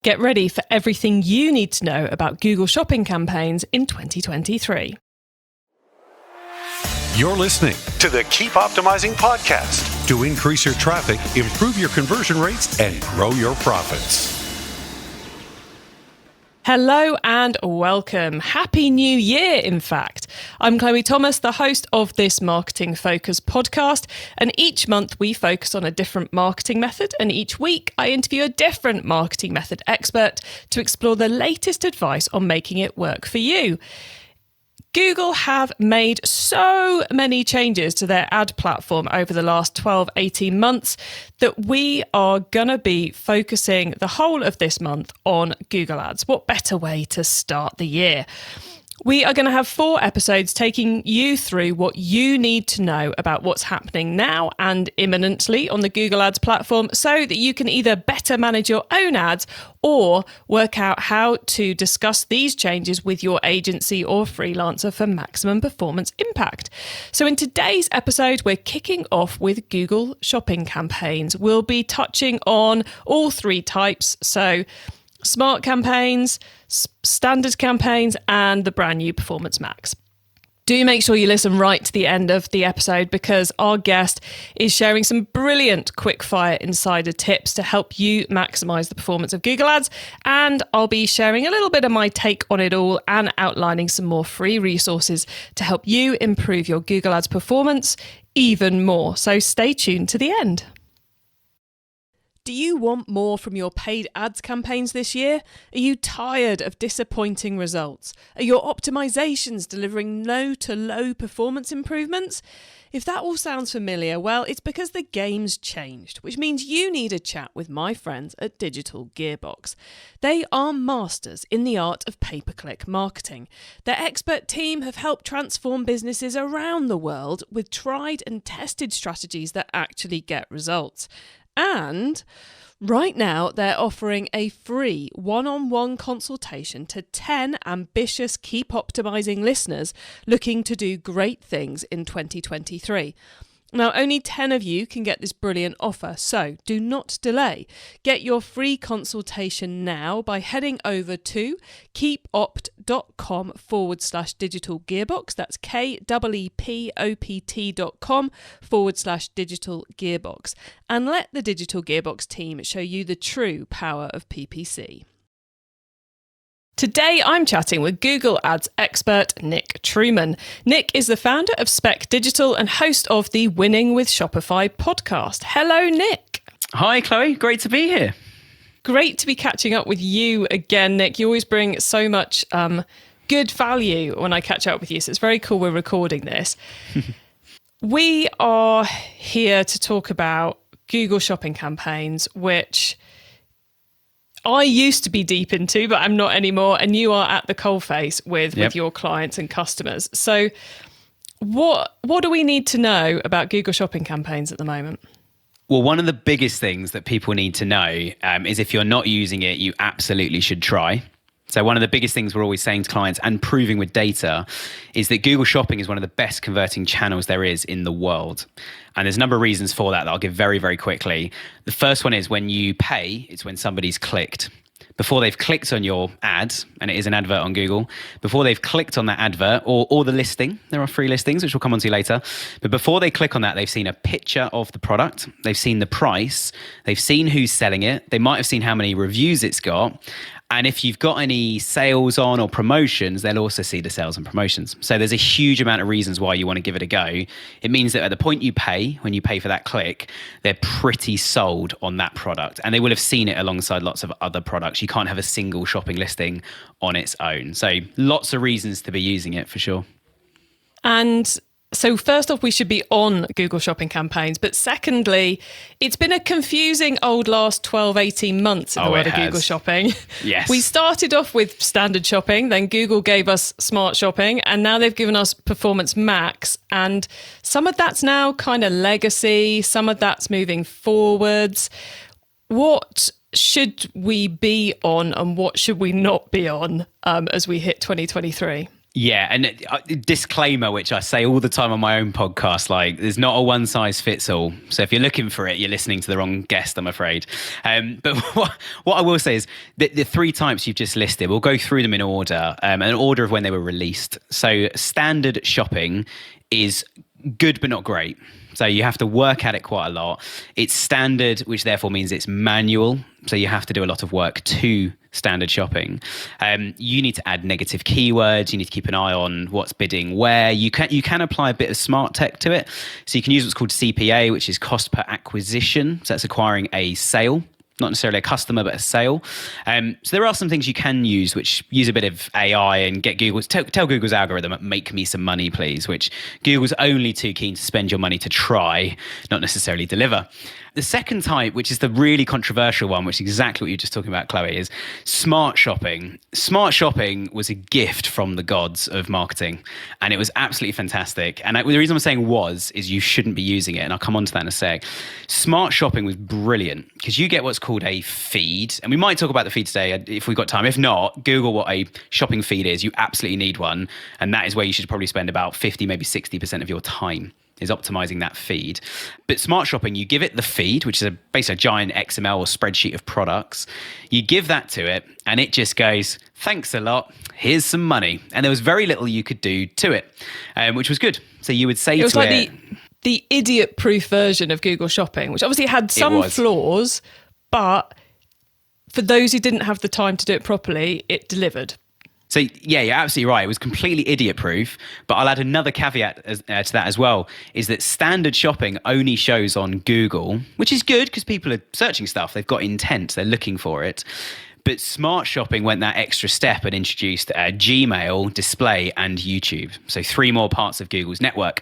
Get ready for everything you need to know about Google Shopping campaigns in 2023. You're listening to the Keep Optimizing podcast to increase your traffic, improve your conversion rates, and grow your profits. Hello and welcome. Happy New Year, in fact. I'm Chloe Thomas, the host of this Marketing Focus podcast, and each month we focus on a different marketing method, and each week I interview a different marketing method expert to explore the latest advice on making it work for you. Google have made so many changes to their ad platform over the last 12-18 months that we are going to be focusing the whole of this month on Google Ads. What better way to start the year? We are going to have 4 episodes taking you through what you need to know about what's happening now and imminently on the Google Ads platform so that you can either better manage your own ads or work out how to discuss these changes with your agency or freelancer for maximum performance impact. So in today's episode, we're kicking off with Google Shopping campaigns. We'll be touching on all 3 types. So Smart campaigns, standard campaigns, and the brand new Performance Max. Do make sure you listen right to the end of the episode because our guest is sharing some brilliant quickfire insider tips to help you maximize the performance of Google Ads. And I'll be sharing a little bit of my take on it all and outlining some more free resources to help you improve your Google Ads performance even more. So stay tuned to the end. Do you want more from your paid ads campaigns this year? Are you tired of disappointing results? Are your optimizations delivering low to low performance improvements? If that all sounds familiar, well, it's because the game's changed, which means you need a chat with my friends at Digital Gearbox. They are masters in the art of pay-per-click marketing. Their expert team have helped transform businesses around the world with tried and tested strategies that actually get results. And right now, they're offering a free one-on-one consultation to 10 ambitious Keep Optimising listeners looking to do great things in 2023. Now, only 10 of you can get this brilliant offer, so do not delay. Get your free consultation now by heading over to keepopt.com/digital gearbox. That's keepopt.com/digital gearbox. And let the Digital Gearbox team show you the true power of PPC. Today, I'm chatting with Google Ads expert Nick Trueman. Nick is the founder of Spec Digital and host of the Winning with Shopify podcast. Hello, Nick. Hi, Chloe. Great to be here. Great to be catching up with you again, Nick. You always bring so much good value when I catch up with you, so it's very cool we're recording this. We are here to talk about Google Shopping campaigns, which I used to be deep into, but I'm not anymore. And you are at the coalface with your clients and customers. So what do we need to know about Google Shopping campaigns at the moment? Well, one of the biggest things that people need to know is if you're not using it, you absolutely should try. So one of the biggest things we're always saying to clients and proving with data is that Google Shopping is one of the best converting channels there is in the world. And there's a number of reasons for that I'll give very, very quickly. The first one is when you pay, it's when somebody's clicked. Before they've clicked on your ad, and it is an advert on Google, before they've clicked on that advert or the listing, there are free listings, which we'll come on to later, but before they click on that, they've seen a picture of the product, they've seen the price, they've seen who's selling it, they might have seen how many reviews it's got, and if you've got any sales on or promotions, they'll also see the sales and promotions. So there's a huge amount of reasons why you want to give it a go. It means that at the point you pay, when you pay for that click, they're pretty sold on that product. And they will have seen it alongside lots of other products. You can't have a single shopping listing on its own. So lots of reasons to be using it for sure. And so first off, we should be on Google Shopping campaigns. But secondly, it's been a confusing old last 12, 18 months in the world of Google Shopping. Yes. We started off with standard shopping, then Google gave us Smart Shopping, and now they've given us Performance Max. And some of that's now kind of legacy, some of that's moving forwards. What should we be on and what should we not be on as we hit 2023? Yeah, and disclaimer, which I say all the time on my own podcast, like there's not a one size fits all. So if you're looking for it, you're listening to the wrong guest, I'm afraid. But what I will say is that the three types you've just listed, we'll go through them in order, an order of when they were released. So standard shopping is good but not great. So you have to work at it quite a lot. It's standard, which therefore means it's manual. So you have to do a lot of work to standard shopping. You need to add negative keywords. You need to keep an eye on what's bidding where. You can apply a bit of smart tech to it. So you can use what's called CPA, which is cost per acquisition. So that's acquiring a sale. Not necessarily a customer, but a sale. So there are some things you can use, which use a bit of AI and get Google, tell Google's algorithm, make me some money, please, which Google's only too keen to spend your money to try, not necessarily deliver. The second type, which is the really controversial one, which is exactly what you're just talking about, Chloe, is smart shopping. Smart shopping was a gift from the gods of marketing, and it was absolutely fantastic. And the reason I'm saying is you shouldn't be using it, and I'll come on to that in a sec. Smart shopping was brilliant because you get what's called a feed, and we might talk about the feed today if we've got time. If not, Google what a shopping feed is. You absolutely need one, and that is where you should probably spend about 50, maybe 60% of your time. Is optimizing that feed. But smart shopping, you give it the feed, which is basically a giant XML or spreadsheet of products. You give that to it and it just goes, thanks a lot, here's some money. And there was very little you could do to it, which was good. So you would say it was like the idiot-proof version of Google Shopping, which obviously had some flaws, but for those who didn't have the time to do it properly, it delivered. So yeah, you're absolutely right. It was completely idiot-proof, but I'll add another caveat to that as well, is that standard shopping only shows on Google, which is good because people are searching stuff. They've got intent. They're looking for it. But smart shopping went that extra step and introduced Gmail, display, and YouTube. So 3 more parts of Google's network.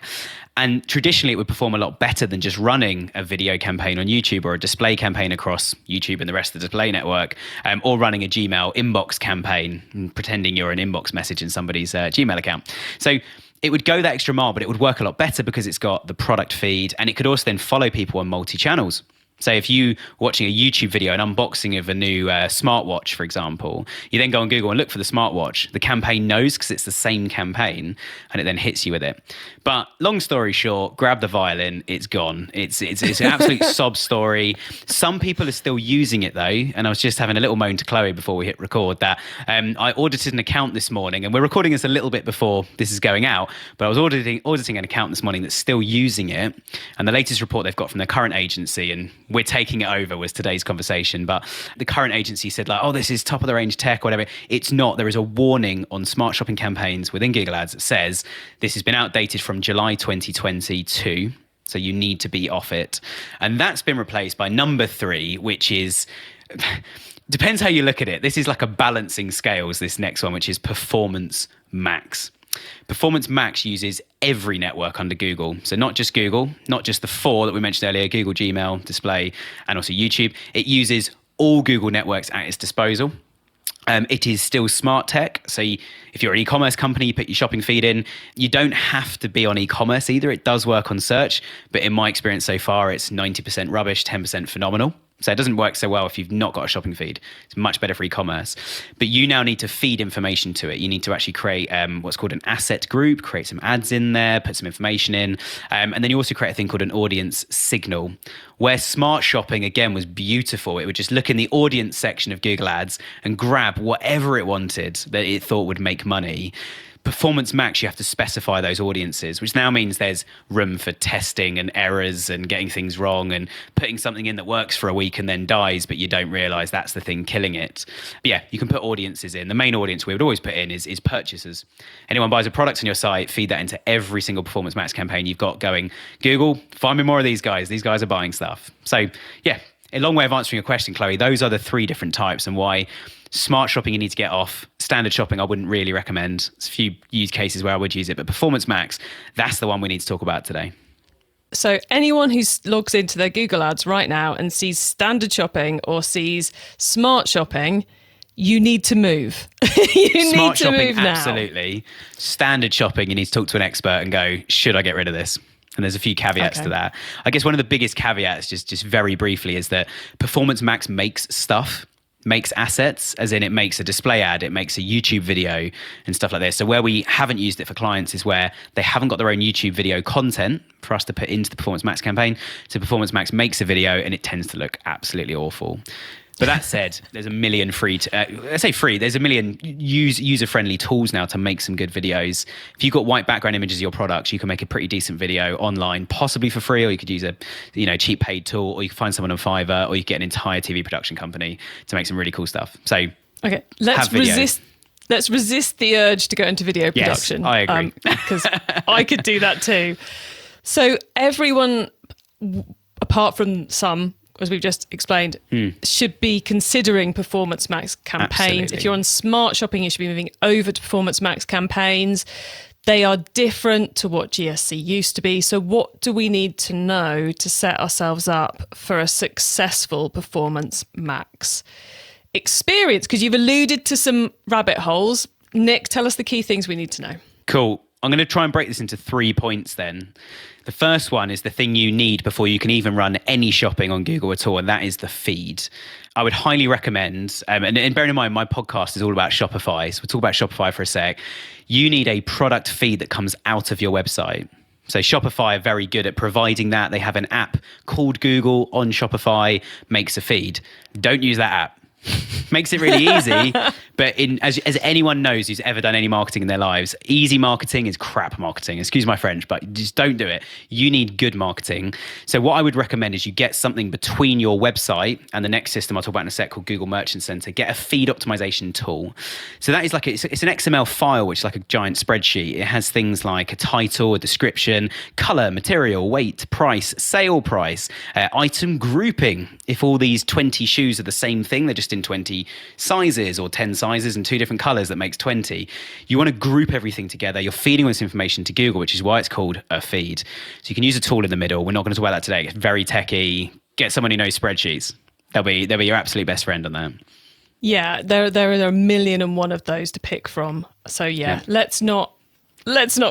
And traditionally, it would perform a lot better than just running a video campaign on YouTube or a display campaign across YouTube and the rest of the display network, or running a Gmail inbox campaign and pretending you're an inbox message in somebody's Gmail account. So it would go that extra mile, but it would work a lot better because it's got the product feed, and it could also then follow people on multi-channels. So if you watching a YouTube video, an unboxing of a new smartwatch, for example, you then go on Google and look for the smartwatch. The campaign knows because it's the same campaign, and it then hits you with it. But long story short, grab the violin, it's gone. It's an absolute sob story. Some people are still using it though, and I was just having a little moan to Chloe before we hit record that I audited an account this morning, and we're recording this a little bit before this is going out, but I was auditing an account this morning that's still using it, and the latest report they've got from their current agency, and we're taking it over, was today's conversation. But the current agency said like, oh, this is top of the range tech or whatever. It's not. There is a warning on smart shopping campaigns within Google Ads that says this has been outdated from July 2022. So you need to be off it. And that's been replaced by number 3, which is, depends how you look at it. This is like a balancing scales, this next one, which is Performance Max. Performance Max uses every network under Google. So not just Google, not just the 4 that we mentioned earlier, Google, Gmail, Display, and also YouTube. It uses all Google networks at its disposal. It is still smart tech. So if you're an e-commerce company, you put your shopping feed in. You don't have to be on e-commerce either. It does work on search, but in my experience so far, it's 90% rubbish, 10% phenomenal. So it doesn't work so well if you've not got a shopping feed. It's much better for e-commerce. But you now need to feed information to it. You need to actually create what's called an asset group, create some ads in there, put some information in. And then you also create a thing called an audience signal, where smart shopping, again, was beautiful. It would just look in the audience section of Google Ads and grab whatever it wanted that it thought would make money. Performance Max, you have to specify those audiences, which now means there's room for testing and errors and getting things wrong and putting something in that works for a week and then dies, but you don't realize that's the thing killing it. But yeah, you can put audiences in. The main audience we would always put in is purchasers. Anyone buys a product on your site, feed that into every single Performance Max campaign you've got going, Google, find me more of these guys. These guys are buying stuff. So yeah, a long way of answering your question, Chloe. Those are the 3 different types, and why smart shopping you need to get off. Standard shopping I wouldn't really recommend. There's a few use cases where I would use it, but Performance Max, that's the one we need to talk about today. So anyone who logs into their Google Ads right now and sees standard shopping or sees smart shopping, you need to move. Smart shopping, absolutely. Standard shopping, you need to talk to an expert and go, should I get rid of this? And there's a few caveats to that. I guess one of the biggest caveats, just very briefly, is that Performance Max makes stuff. makes assets, as in it makes a display ad, it makes a YouTube video and stuff like this. So where we haven't used it for clients is where they haven't got their own YouTube video content for us to put into the Performance Max campaign. So Performance Max makes a video and it tends to look absolutely awful. But that said, there's a million there's a million user-friendly tools now to make some good videos. If you've got white background images of your products, you can make a pretty decent video online, possibly for free, or you could use a cheap paid tool, or you can find someone on Fiverr, or you can get an entire TV production company to make some really cool stuff. So okay, let's resist the urge to go into video production. Yes, I agree. Because I could do that too. So everyone, apart from some, as we've just explained, should be considering Performance Max campaigns. Absolutely. If you're on SmartShopping, you should be moving over to Performance Max campaigns. They are different to what GSC used to be. So what do we need to know to set ourselves up for a successful Performance Max experience? Because you've alluded to some rabbit holes. Nick, tell us the key things we need to know. Cool. I'm going to try and break this into 3 points then. The first one is the thing you need before you can even run any shopping on Google at all, and that is the feed. I would highly recommend, and bearing in mind, my podcast is all about Shopify, so we'll talk about Shopify for a sec. You need a product feed that comes out of your website. So Shopify are very good at providing that. They have an app called Google on Shopify, makes a feed. Don't use that app. Makes it really easy, but as anyone knows who's ever done any marketing in their lives, easy marketing is crap marketing. Excuse my French, but just don't do it. You need good marketing. So what I would recommend is you get something between your website and the next system I'll talk about in a sec called Google Merchant Center. Get a feed optimization tool. So that is like it's an XML file, which is like a giant spreadsheet. It has things like a title, a description, color, material, weight, price, sale price, item grouping. If all these 20 shoes are the same thing, they're just in 20 sizes or 10 sizes and 2 different colors, that makes 20. You want to group everything together. You're feeding all this information to Google, which is why it's called a feed. So you can use a tool in the middle. We're not going to talk about that today. It's very techy. Get someone who knows spreadsheets. They'll be your absolute best friend on that. Yeah, there are a million and one of those to pick from. So yeah. let's not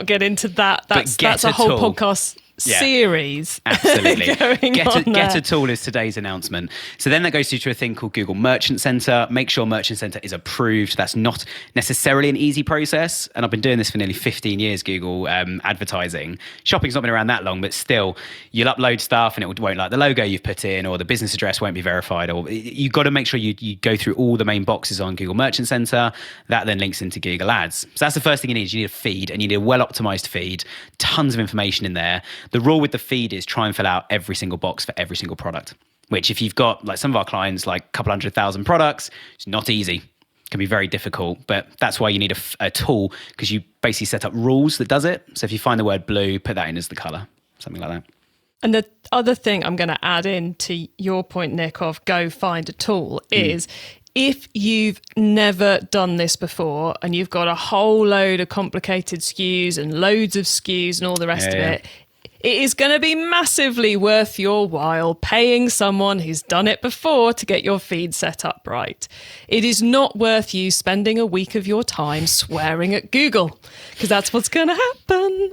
get into that. That's a whole podcast series. Absolutely. Get a a tool is today's announcement. So then that goes through to a thing called Google Merchant Center. Make sure Merchant Center is approved. That's not necessarily an easy process. And I've been doing this for nearly 15 years, Google advertising. Shopping's not been around that long, but still, you'll upload stuff and it won't like the logo you've put in, or the business address won't be verified. Or you've got to make sure you go through all the main boxes on Google Merchant Center. That then links into Google Ads. So that's the first thing you need. You need a feed, and you need a well-optimized feed. Tons of information in there. The rule with the feed is try and fill out every single box for every single product, which if you've got, like some of our clients, like a couple 100,000 products, it's not easy. It can be very difficult, but that's why you need a tool, because you basically set up rules that does it. So if you find the word blue, put that in as the color, something like that. And the other thing I'm going to add in to your point, Nick, of go find a tool is if you've never done this before and you've got a whole load of complicated SKUs and loads of SKUs and all the rest of it, it is going to be massively worth your while paying someone who's done it before to get your feed set up right. It is not worth you spending a week of your time swearing at Google, because that's what's going to happen.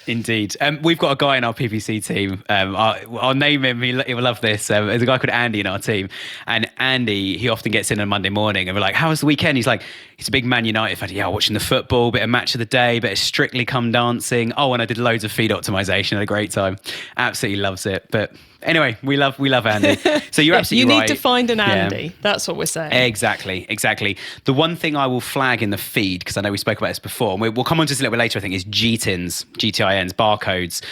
Indeed. We've got a guy in our PPC team. I'll name him. He will love this. There's a guy called Andy in our team. And Andy, he often gets in on a Monday morning and we're like, how was the weekend? He's like, he's a big Man United fan. Yeah, watching the football, bit of match of the day, bit of Strictly Come Dancing. Oh, and I did loads of feed optimization. Had a great time. Absolutely loves it. But anyway, we love Andy. So you're absolutely right. You need to find an Andy. Yeah. That's what we're saying. Exactly. The one thing I will flag in the feed, because I know we spoke about this before, and we'll come on to this a little bit later, I think, is GTINs, GTINs, barcodes.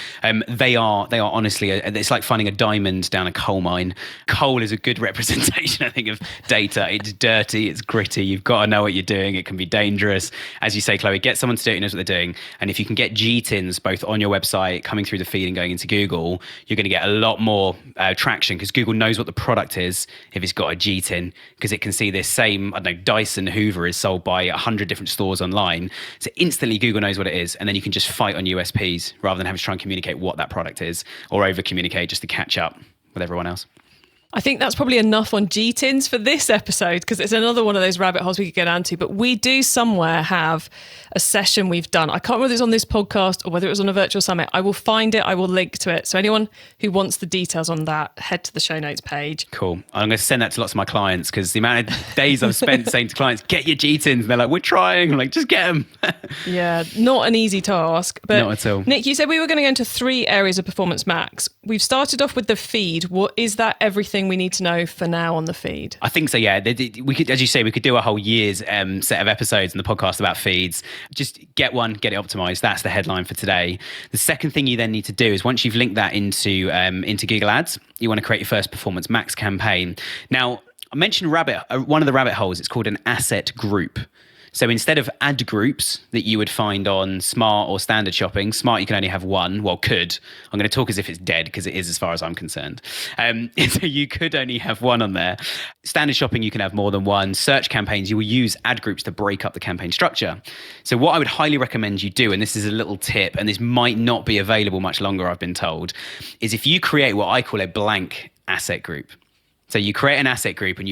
They are honestly, it's like finding a diamond down a coal mine. Coal is a good representation, I think, of data. It's dirty, it's gritty. You've got to know what you're doing. It can be dangerous. As you say, Chloe, get someone to do it who knows what they're doing. And if you can get GTINs both on your website, coming through the feed and going into Google, you're going to get a lot more traction, because Google knows what the product is if it's got a GTIN, because it can see this same, I don't know, Dyson Hoover is sold by 100 different stores online. So instantly Google knows what it is, and then you can just fight on USPs rather than having to try and communicate what that product is, or over communicate just to catch up with everyone else. I think that's probably enough on GTINs for this episode, because it's another one of those rabbit holes we could go down to. But we do somewhere have a session we've done. I can't remember whether it's on this podcast or whether it was on a virtual summit. I will find it. I will link to it. So anyone who wants the details on that, head to the show notes page. Cool. I'm going to send that to lots of my clients, because the amount of days I've spent saying to clients, get your GTINs. And they're like, we're trying. I'm like, just get them. Yeah, not an easy task. But not at all. Nick, you said we were going to go into 3 areas of Performance Max. We've started off with the feed. What is that everything we need to know for now on the feed? I think so, yeah. We could, as you say, we could do a whole year's set of episodes in the podcast about feeds. Just get one, get it optimized. That's the headline for today. The second thing you then need to do is, once you've linked that into Google Ads, you want to create your first Performance Max campaign. Now, I mentioned one of the rabbit holes. It's called an asset group. So instead of ad groups that you would find on Smart or Standard Shopping, Smart you can only have one. Well, could. I'm going to talk as if it's dead, because it is as far as I'm concerned. So you could only have one on there. Standard Shopping, you can have more than one. Search campaigns, you will use ad groups to break up the campaign structure. So what I would highly recommend you do, and this is a little tip, and this might not be available much longer, I've been told, is if you create what I call a blank asset group. So you create an asset group, and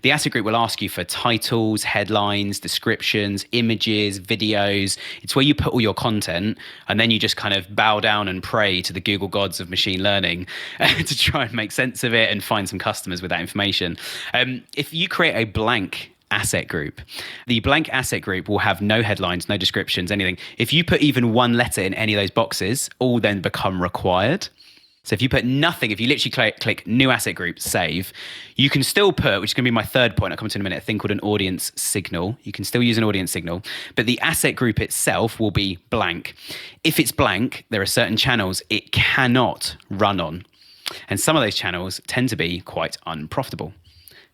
the asset group will ask you for titles, headlines, descriptions, images, videos. It's where you put all your content, and then you just kind of bow down and pray to the Google gods of machine learning to try and make sense of it and find some customers with that information. If you create a blank asset group, the blank asset group will have no headlines, no descriptions, anything. If you put even one letter in any of those boxes, all then become required. So if you put nothing, if you literally click new asset group, save, you can still put, which is going to be my third point, I'll come to in a minute, a thing called an audience signal. You can still use an audience signal, but the asset group itself will be blank. If it's blank, there are certain channels it cannot run on. And some of those channels tend to be quite unprofitable.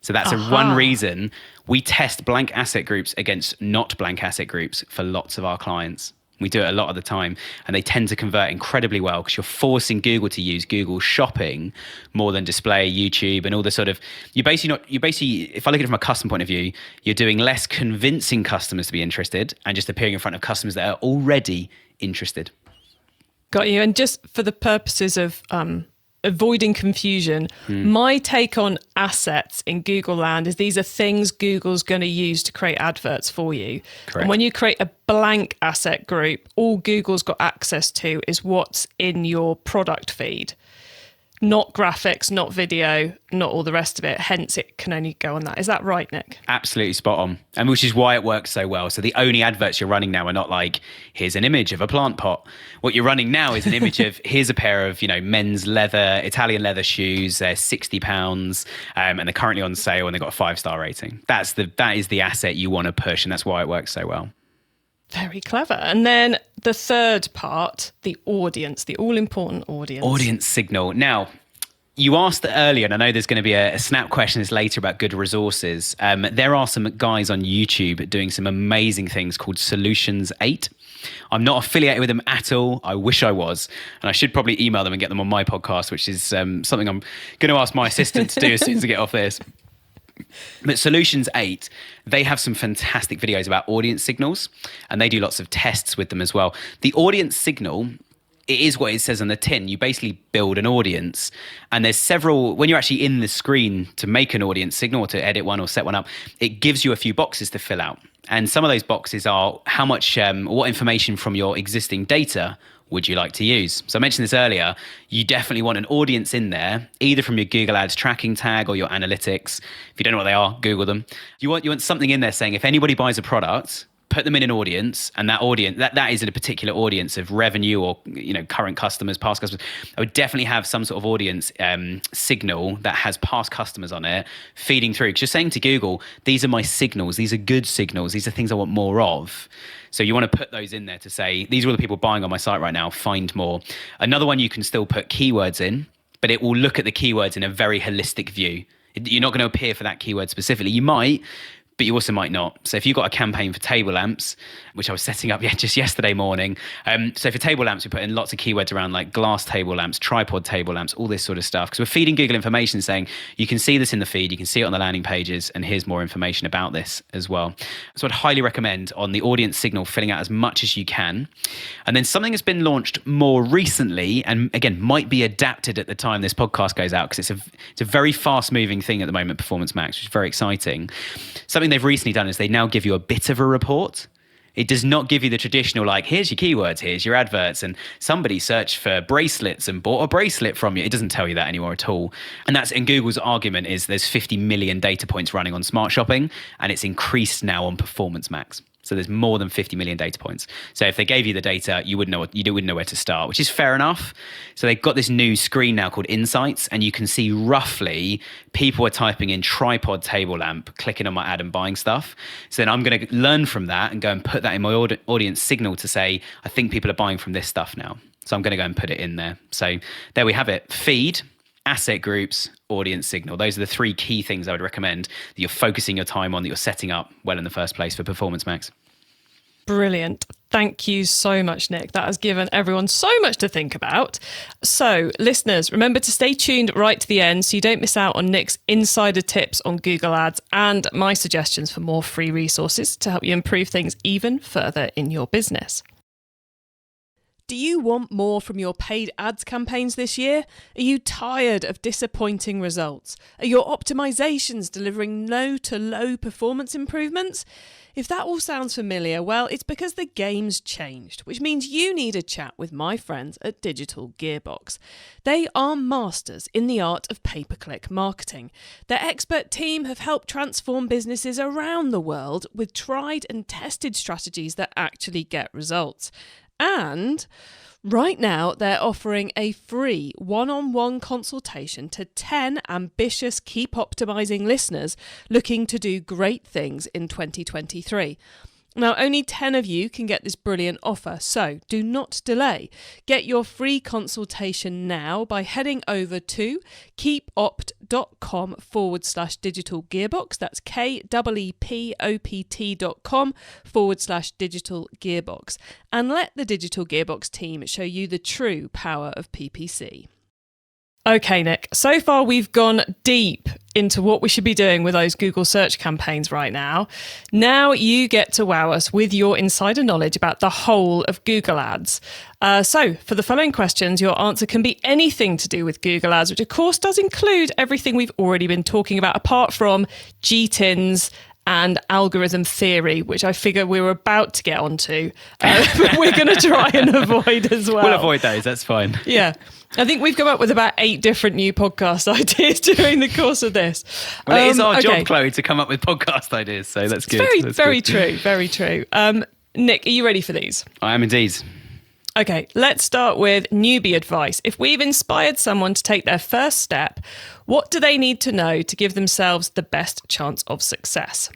So that's one reason we test blank asset groups against not blank asset groups for lots of our clients. We do it a lot of the time, and they tend to convert incredibly well, because you're forcing Google to use Google Shopping more than display, YouTube, and all the sort of. You're basically, if I look at it from a custom point of view, you're doing less convincing customers to be interested and just appearing in front of customers that are already interested. Got you. And just for the purposes of avoiding confusion, my take on assets in Google land is these are things Google's going to use to create adverts for you. Correct. And when you create a blank asset group, all Google's got access to is what's in your product feed. Not graphics, not video, not all the rest of it. Hence, it can only go on that. Is that right, Nick? Absolutely spot on. And which is why it works so well. So the only adverts you're running now are not like, here's an image of a plant pot. What you're running now is an image of, here's a pair of, men's leather, Italian leather shoes. They're £60, and they're currently on sale, and they've got a 5-star rating. That is the asset you want to push, and that's why it works so well. Very clever. And then the third part, the audience, the all-important audience. Audience signal. Now, you asked earlier, and I know there's going to be a snap questions later about good resources. There are some guys on YouTube doing some amazing things called Solutions 8. I'm not affiliated with them at all. I wish I was. And I should probably email them and get them on my podcast, which is something I'm going to ask my assistant to do as soon as I get off this. But Solutions 8, they have some fantastic videos about audience signals, and they do lots of tests with them as well. The audience signal, it is what it says on the tin. You basically build an audience, and there's several, when you're actually in the screen to make an audience signal or to edit one or set one up, it gives you a few boxes to fill out. And some of those boxes are how much, what information from your existing data would you like to use? So I mentioned this earlier, you definitely want an audience in there, either from your Google Ads tracking tag or your analytics. If you don't know what they are, Google them. You want something in there saying, if anybody buys a product, put them in an audience, and that audience, that is in a particular audience of revenue or current customers, past customers. I would definitely have some sort of audience signal that has past customers on it feeding through. Because you're saying to Google, these are my signals, these are good signals, these are things I want more of. So you want to put those in there to say, these are all the people buying on my site right now, find more. Another one, you can still put keywords in, but it will look at the keywords in a very holistic view. You're not going to appear for that keyword specifically. You might, but you also might not. So if you've got a campaign for table lamps, which I was setting up just yesterday morning. So for table lamps, we put in lots of keywords around like glass table lamps, tripod table lamps, all this sort of stuff. Because we're feeding Google information saying, you can see this in the feed, you can see it on the landing pages, and here's more information about this as well. So I'd highly recommend on the audience signal, filling out as much as you can. And then something that's been launched more recently, and again, might be adapted at the time this podcast goes out, because it's a very fast moving thing at the moment, Performance Max, which is very exciting. Something they've recently done is they now give you a bit of a report. It does not give you the traditional, like, here's your keywords, here's your adverts, and somebody searched for bracelets and bought a bracelet from you. It doesn't tell you that anymore at all. And Google's argument is there's 50 million data points running on SmartShopping, and it's increased now on Performance Max. So there's more than 50 million data points. So if they gave you the data, you wouldn't know where to start, which is fair enough. So they've got this new screen now called Insights, and you can see roughly people are typing in tripod table lamp, clicking on my ad and buying stuff. So then I'm going to learn from that and go and put that in my audience signal to say, I think people are buying from this stuff now. So I'm going to go and put it in there. So there we have it. Feed, asset groups, audience signal. Those are the three key things I would recommend that you're focusing your time on, that you're setting up well in the first place for Performance Max. Brilliant. Thank you so much, Nick. That has given everyone so much to think about. So, listeners, remember to stay tuned right to the end so you don't miss out on Nick's insider tips on Google Ads and my suggestions for more free resources to help you improve things even further in your business. Do you want more from your paid ads campaigns this year? Are you tired of disappointing results? Are your optimizations delivering no to low performance improvements? If that all sounds familiar, well, it's because the game's changed, which means you need a chat with my friends at Digital Gearbox. They are masters in the art of pay-per-click marketing. Their expert team have helped transform businesses around the world with tried and tested strategies that actually get results. And right now, they're offering a free one-on-one consultation to 10 ambitious Keep Optimising listeners looking to do great things in 2023. Now, only 10 of you can get this brilliant offer, so do not delay. Get your free consultation now by heading over to keepopt.com/digital gearbox. That's keepopt.com/digital gearbox. And let the Digital Gearbox team show you the true power of PPC. Okay, Nick, so far we've gone deep into what we should be doing with those Google search campaigns right now. Now you get to wow us with your insider knowledge about the whole of Google Ads. So for the following questions, your answer can be anything to do with Google Ads, which of course does include everything we've already been talking about, apart from GTINs and algorithm theory, which I figure we were about to get onto. But we're going to try and avoid as well. We'll avoid those, that's fine. Yeah. I think we've come up with about 8 different new podcast ideas during the course of this. Well, it is our job, Chloe, to come up with podcast ideas, so that's good. Very true, very true. Nick, are you ready for these? I am indeed. Okay, let's start with newbie advice. If we've inspired someone to take their first step, what do they need to know to give themselves the best chance of success?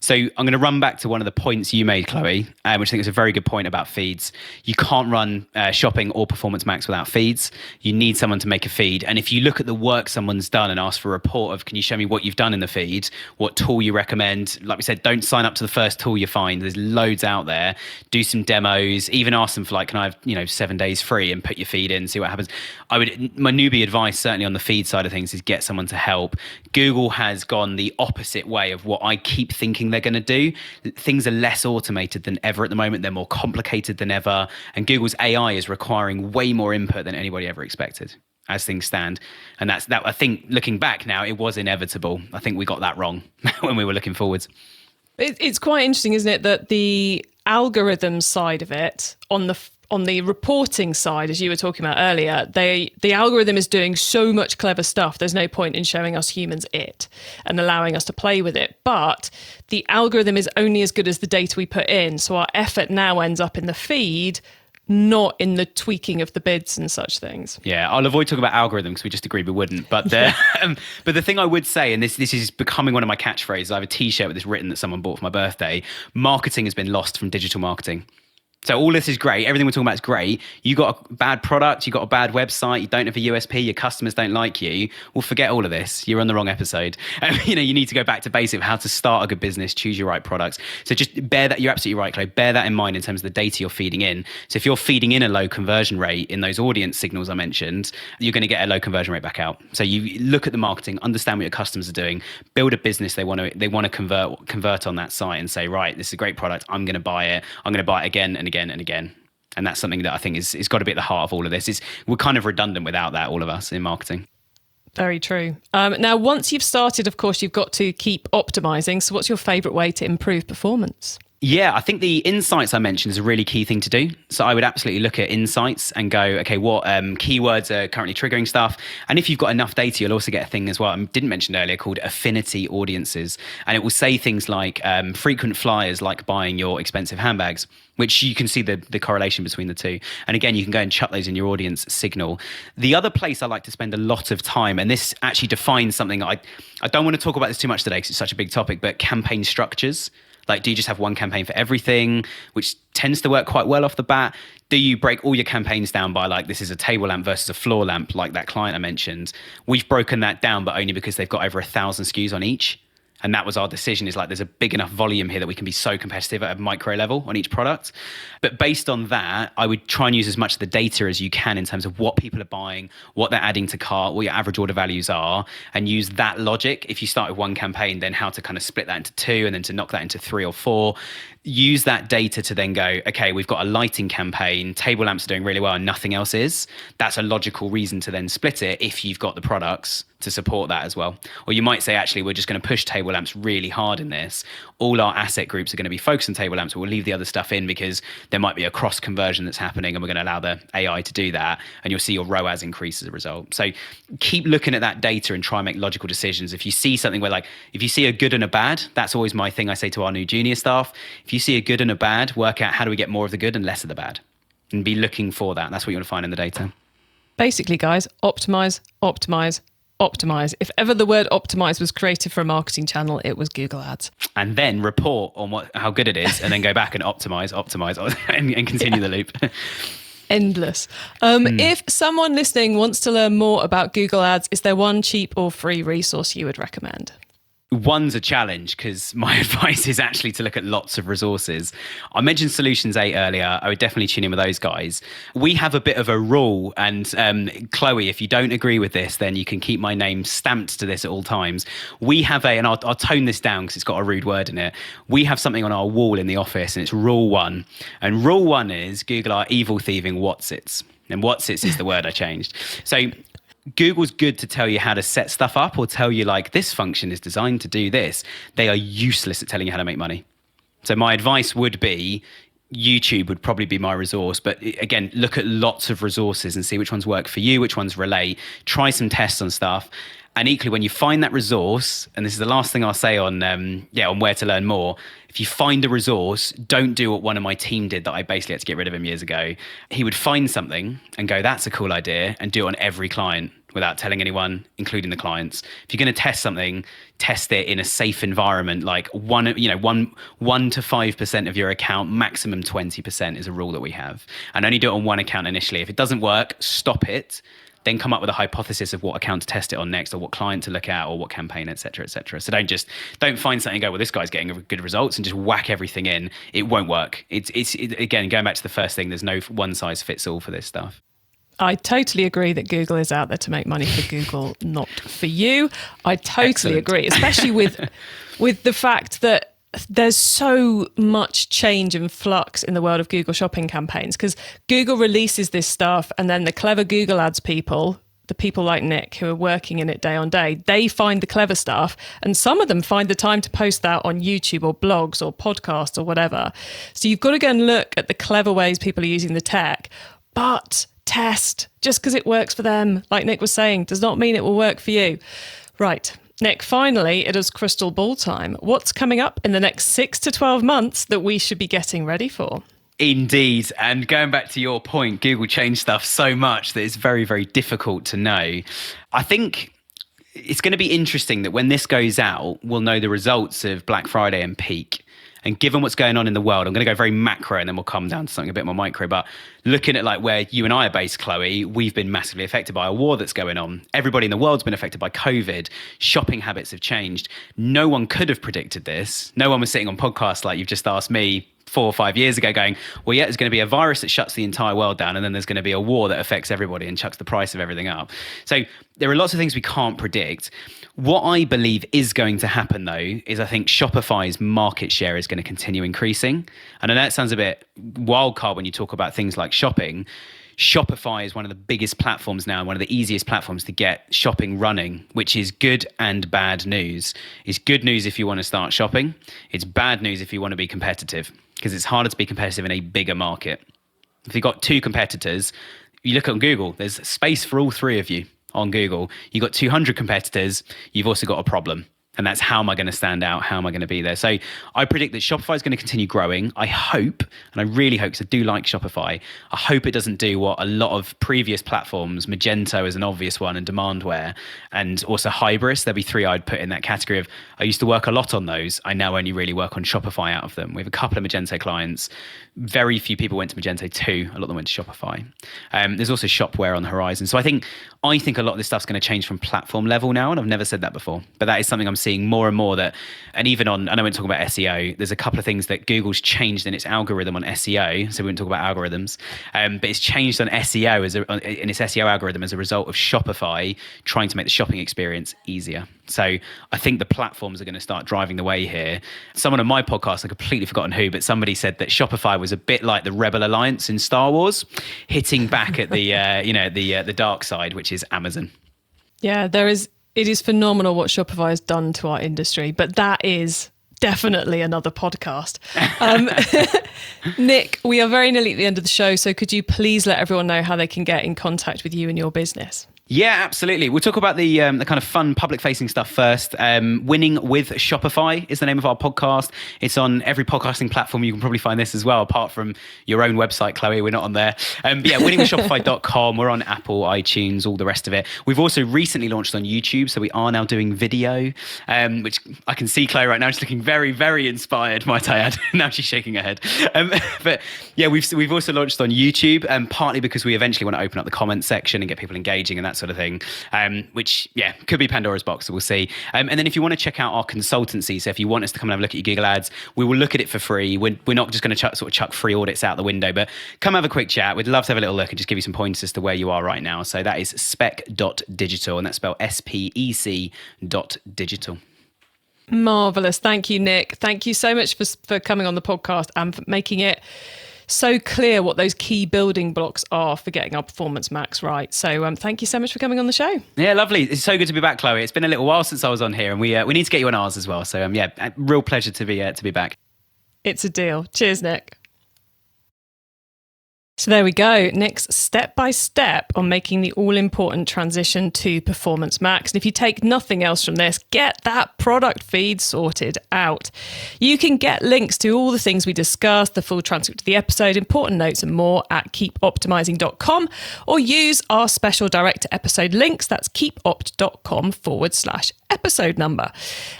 So I'm going to run back to one of the points you made, Chloe, which I think is a very good point about feeds. You can't run shopping or Performance Max without feeds. You need someone to make a feed. And if you look at the work someone's done and ask for a report of, can you show me what you've done in the feed, what tool you recommend? Like we said, don't sign up to the first tool you find. There's loads out there. Do some demos, even ask them for like, can I have 7 days free, and put your feed in, see what happens. My newbie advice, certainly on the feed side of things, is get someone to help. Google has gone the opposite way of what I keep thinking they're going to do. Things are less automated than ever at the moment. They're more complicated than ever. And Google's AI is requiring way more input than anybody ever expected as things stand. And that I think, looking back now, it was inevitable. I think we got that wrong when we were looking forwards. It's quite interesting, isn't it, that the algorithm side of it, on the reporting side, as you were talking about earlier, the algorithm is doing so much clever stuff. There's no point in showing us humans it and allowing us to play with it. But the algorithm is only as good as the data we put in. So our effort now ends up in the feed, not in the tweaking of the bids and such things. Yeah, I'll avoid talking about algorithms because we just agreed we wouldn't. But but the thing I would say, and this is becoming one of my catchphrases, I have a T-shirt with this written that someone bought for my birthday: marketing has been lost from digital marketing. So all this is great. Everything we're talking about is great. You got a bad product, you got a bad website, you don't have a USP, your customers don't like you. Well, forget all of this. You're on the wrong episode. You need to go back to basic of how to start a good business, choose your right products. So just bear that, you're absolutely right, Chloe. Bear that in mind in terms of the data you're feeding in. So if you're feeding in a low conversion rate in those audience signals I mentioned, you're going to get a low conversion rate back out. So you look at the marketing, understand what your customers are doing, build a business they want to convert on that site and say, right, this is a great product. I'm going to buy it. I'm going to buy it again and again and again. And that's something that I think is got to be at the heart of all of this. We're kind of redundant without that, all of us in marketing. Very true. Now, once you've started, of course, you've got to keep optimizing. So what's your favorite way to improve performance? Yeah, I think the insights I mentioned is a really key thing to do. So I would absolutely look at insights and go, okay, what keywords are currently triggering stuff? And if you've got enough data, you'll also get a thing as well, I didn't mention earlier, called affinity audiences. And it will say things like frequent flyers like buying your expensive handbags, which you can see the correlation between the two. And again, you can go and chuck those in your audience signal. The other place I like to spend a lot of time, and this actually defines something, I don't want to talk about this too much today because it's such a big topic, but campaign structures. Like, do you just have one campaign for everything, which tends to work quite well off the bat? Do you break all your campaigns down by, like, this is a table lamp versus a floor lamp, like that client I mentioned? We've broken that down, but only because they've got over 1,000 SKUs on each. And that was our decision, is like, there's a big enough volume here that we can be so competitive at a micro level on each product. But based on that, I would try and use as much of the data as you can in terms of what people are buying, what they're adding to cart, what your average order values are, and use that logic. If you start with one campaign, then how to kind of split that into two and then to knock that into 3 or 4. Use that data to then go, okay, we've got a lighting campaign, table lamps are doing really well and nothing else is. That's a logical reason to then split it if you've got the products to support that as well. Or you might say, actually, we're just going to push table lamps really hard in this. All our asset groups are going to be focused on table lamps, but we'll leave the other stuff in because there might be a cross conversion that's happening and we're going to allow the AI to do that. And you'll see your ROAS increase as a result. So keep looking at that data and try and make logical decisions. If you see something where, like, if you see a good and a bad, that's always my thing I say to our new junior staff. If you see a good and a bad, work out how do we get more of the good and less of the bad, and be looking for that. That's what you want to find in the data. Basically, guys, optimize, optimize, optimize. If ever the word optimize was created for a marketing channel, it was Google Ads. And then report on how good it is, and then go back and optimize, and continue the loop. Endless. If someone listening wants to learn more about Google Ads, is there one cheap or free resource you would recommend? One's a challenge because my advice is actually to look at lots of resources. I mentioned Solutions 8 earlier. I would definitely tune in with those guys. We have a bit of a rule, and Chloe, if you don't agree with this, then you can keep my name stamped to this at all times. We have and I'll tone this down because it's got a rude word in it. We have something on our wall in the office, and it's Rule 1. And Rule 1 is Google are evil thieving Whatsits. And Whatsits is the word I changed. So Google's good to tell you how to set stuff up or tell you, like, this function is designed to do this. They are useless at telling you how to make money. So my advice would be YouTube would probably be my resource. But again, look at lots of resources and see which ones work for you, which ones relate. Try some tests on stuff. And equally, when you find that resource, and this is the last thing I'll say on where to learn more, if you find a resource, don't do what one of my team did that I basically had to get rid of him years ago. He would find something and go, that's a cool idea, and do it on every client without telling anyone, including the clients. If you're going to test something, test it in a safe environment, like 1 to 5% of your account, maximum 20% is a rule that we have. And only do it on one account initially. If it doesn't work, stop it. Then come up with a hypothesis of what account to test it on next, or what client to look at, or what campaign, et cetera, et cetera. So don't find something and go, well, this guy's getting good results, and just whack everything in. It won't work. It's again, going back to the first thing, there's no one size fits all for this stuff. I totally agree that Google is out there to make money for Google, not for you. I totally agree, especially with the fact that there's so much change and flux in the world of Google shopping campaigns, because Google releases this stuff and then the clever Google Ads people, the people like Nick who are working in it day on day, they find the clever stuff, and some of them find the time to post that on YouTube or blogs or podcasts or whatever. So you've got to go and look at the clever ways people are using the tech, but test. Just because it works for them, like Nick was saying, does not mean it will work for you. Right. Nick, finally, it is crystal ball time. What's coming up in the next 6 to 12 months that we should be getting ready for? Indeed. And going back to your point, Google changed stuff so much that it's very, very difficult to know. I think it's going to be interesting that when this goes out, we'll know the results of Black Friday and peak. And given what's going on in the world, I'm going to go very macro and then we'll come down to something a bit more micro. But looking at like where you and I are based, Chloe, we've been massively affected by a war that's going on. Everybody in the world's been affected by COVID. Shopping habits have changed. No one could have predicted this. No one was sitting on podcasts like you've just asked me 4 or 5 years ago going, well, yeah, there's going to be a virus that shuts the entire world down, and then there's going to be a war that affects everybody and chucks the price of everything up. So there are lots of things we can't predict. What I believe is going to happen, though, is I think Shopify's market share is going to continue increasing. And I know it sounds a bit wild card when you talk about things like shopping. Shopify is one of the biggest platforms now, one of the easiest platforms to get shopping running, which is good and bad news. It's good news if you want to start shopping. It's bad news if you want to be competitive, because it's harder to be competitive in a bigger market. If you've got 2 competitors, you look on Google, there's space for all 3 of you on Google. You've got 200 competitors, you've also got a problem. And that's how am I going to stand out? How am I going to be there? So I predict that Shopify is going to continue growing. I hope, and I really hope, because I do like Shopify, I hope it doesn't do what a lot of previous platforms, Magento is an obvious one, and Demandware, and also Hybris, there'll be 3 I'd put in that category of, I used to work a lot on those. I now only really work on Shopify out of them. We have a couple of Magento clients. Very few people went to Magento 2. A lot of them went to Shopify. There's also Shopware on the horizon. So I think a lot of this stuff's going to change from platform level now, and I've never said that before, but that is something I'm seeing more and more. That, and even on, I know we're talking about SEO, there's a couple of things that Google's changed in its algorithm on SEO, so we won't talk about algorithms, but it's changed on SEO in its SEO algorithm as a result of Shopify trying to make the shopping experience easier. So I think the platforms are going to start driving the way here. Someone on my podcast, I've completely forgotten who, but somebody said that Shopify was a bit like the Rebel Alliance in Star Wars, hitting back at the the dark side, which is Amazon. Yeah, it is phenomenal what Shopify has done to our industry, but that is definitely another podcast. Nick, we are very nearly at the end of the show, so could you please let everyone know how they can get in contact with you and your business? Yeah, absolutely. We'll talk about the kind of fun public-facing stuff first. Winning with Shopify is the name of our podcast. It's on every podcasting platform. You can probably find this as well, apart from your own website, Chloe. We're not on there. But yeah, winningwithshopify.com. We're on Apple, iTunes, all the rest of it. We've also recently launched on YouTube, so we are now doing video, which I can see Chloe right now. She's looking very, very inspired, might I add. Now she's shaking her head. But yeah, we've also launched on YouTube, partly because we eventually want to open up the comments section and get people engaging and that sort of thing, which, yeah, could be Pandora's box, so we'll see. And then if you want to check out our consultancy, so if you want us to come and have a look at your Google ads, we will look at it for free. We're not just going to chuck free audits out the window, but come have a quick chat. We'd love to have a little look and just give you some pointers as to where you are right now. So that is spec.digital, and that's spelled spec.digital. Marvellous. Thank you, Nick. Thank you so much for coming on the podcast and for making it so clear what those key building blocks are for getting our Performance Max right. So thank you so much for coming on the show. Yeah, lovely. It's so good to be back, Chloe. It's been a little while since I was on here, and we need to get you on ours as well. So yeah, real pleasure to be back. It's a deal. Cheers, Nick. So there we go. Nick's step-by-step on making the all-important transition to Performance Max. And if you take nothing else from this, get that product feed sorted out. You can get links to all the things we discussed, the full transcript of the episode, important notes and more at keepoptimising.com, or use our special direct to episode links. That's keepopt.com/episode number.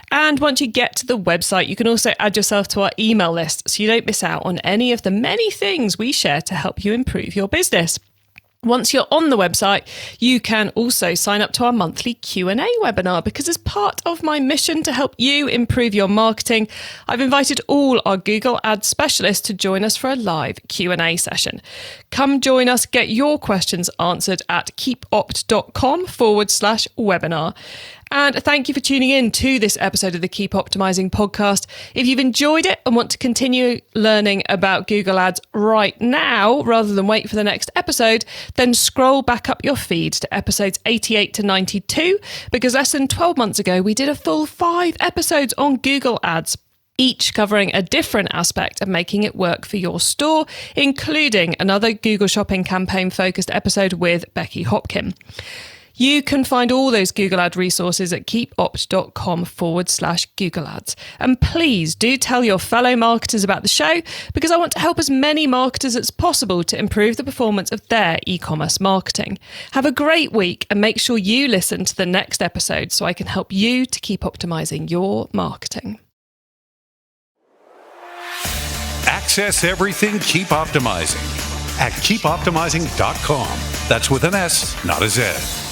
And once you get to the website, you can also add yourself to our email list so you don't miss out on any of the many things we share to help you improve your business. Once you're on the website, you can also sign up to our monthly Q&A webinar, because as part of my mission to help you improve your marketing, I've invited all our Google Ads specialists to join us for a live Q&A session. Come join us, get your questions answered at keepopt.com/webinar. And thank you for tuning in to this episode of the Keep Optimising podcast. If you've enjoyed it and want to continue learning about Google Ads right now, rather than wait for the next episode, then scroll back up your feed to episodes 88 to 92, because less than 12 months ago, we did a full 5 episodes on Google Ads, each covering a different aspect of making it work for your store, including another Google Shopping campaign focused episode with Becky Hopkin. You can find all those Google Ad resources at keepopt.com/Google Ads. And please do tell your fellow marketers about the show, because I want to help as many marketers as possible to improve the performance of their e-commerce marketing. Have a great week, and make sure you listen to the next episode so I can help you to keep optimizing your marketing. Access everything Keep Optimizing at keepoptimizing.com. That's with an S, not a Z.